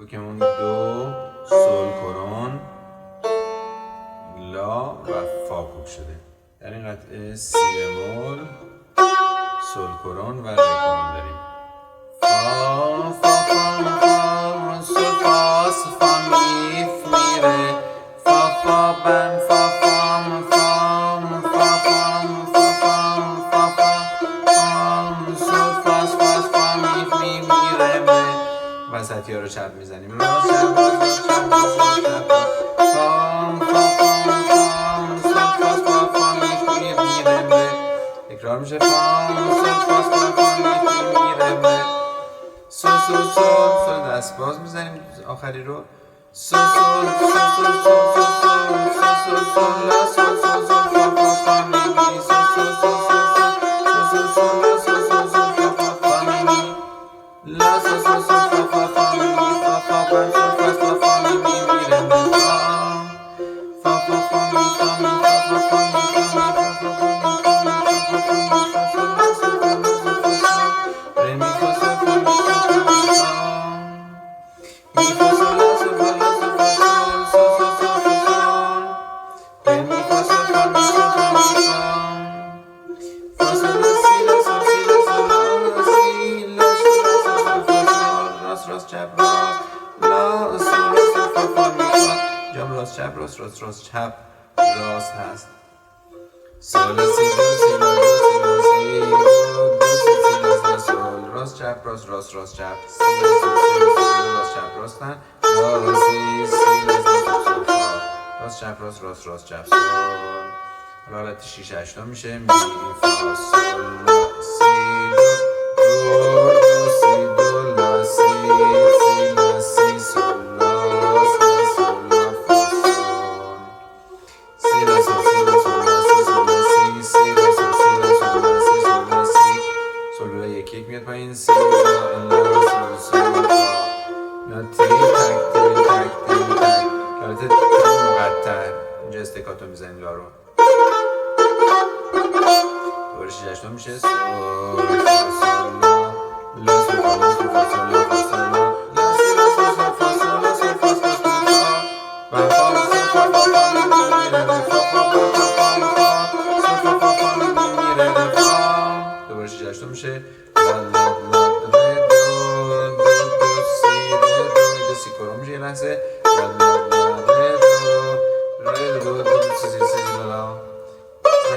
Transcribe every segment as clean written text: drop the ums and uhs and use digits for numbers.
کوکمون دو سول کرون لا و فا کوک شده. در این قطعه سی بمول سول کرون و ری کرون داریم. فا فا فا فا سول فا فا می می ره فا فا بم فا فام فام فا فام فا فام فا فام سول فا فا فا می می می ره وسطی ها رو چپ میزنیم. راست چپ راست چپ راست چپ فام فا فام فام سول فا فا فا می می می ره تکرار میشه. فام سول فا فا فا می می می ره سول سول سول سول دست باز میزنیم آخری رو. سول سول سول سول سول سول سول سول لا سول سول سول فا فا فا می می سول سول سول سول سول سول سول لا سول سول سول فا فا فا می می لا سول سول سول فا فا فا می می فا فا بم سول فا فا فا می می می ره فا فا فا می فا می فا فا فا می فا می فا فا فا می راست چپ راست هست. سول سی دو سی لا دو سی لا سی دو سی لا سول راست چپ راست راست راست چپ سی لا سول راست چپ راستن لا سی سی لا سول راست چپ راست راست راست چپ سول حالت 6 8 میشه. می فا سول لا سی دو دو سی دو لا سی سی لا سی سول یک میاد پایین. سی لا سول سول یا تی تک تی تک تی تک حالت تی مقطع اینجا استکاتو میزنیم لا رو دوباره 6 8 میشه. سول فا سول لا سول فا لا سول فا سول لا فا سول لا سی لا سول سول فا سول لا سول فا سول فا فا سول فا فا فا می می ره فا فا فا فا می فا سول فا فا فا می می ره فا دوباره 6 8 میشه. لا لا لا ره دو دو دو سی ره دو دو سی کرون میشه. یه لحظه لا لا لا ره دو ره دو دو سی سی سی لا لا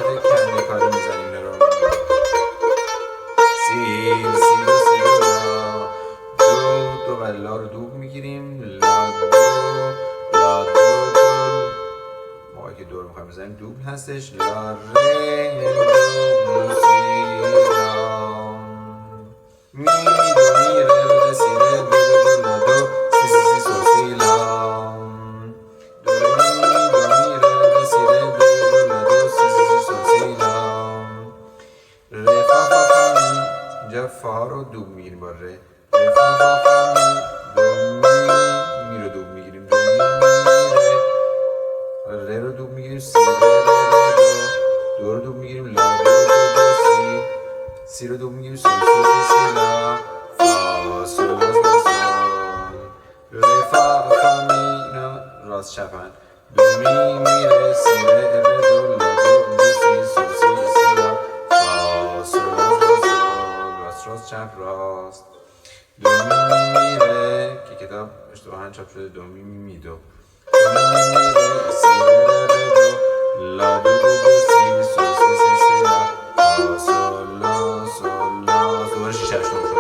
ره کنده کاری میزنیم رو سی سی دو سی دو لا دو دو و لا رو دوب میگیریم. لا دو لا دو دو موقعی که دو رو میخوایم بزنیم دوبل هستش. لا ره دو سی لا می دو می ره ره سی ره دو دو دو لا دو سی سی سی سول سی لا دو ره می دو می ره ره سی ره دو دو دو لا دو سی سی سی سول سی لا ره فا فا فا می اینجا فا رو دوب میگیریم با ره ره فا فا فا می دو می می رو دوب میگیریم دو می می ره ره رو دوب میگیریم. سی ره ره دو دو رو دوب میگیریم. لا دو دو دو سی سی رو دوب میگیریم. سول سول سی لا فا سول لا سول ره فا فا می اینا راست چپن دو می می ره سی ره ره دو لا دو دو سی سول سی سی لا فا سول لا سول راست راست چپ راست دو می می ره که کتاب اشتباهاً چاپ شده دو می می دو دو می می ره سی ره ره دو لا دو دو دو سی سول سی سی سی لا فا سول لا سول لا دوباره 6 8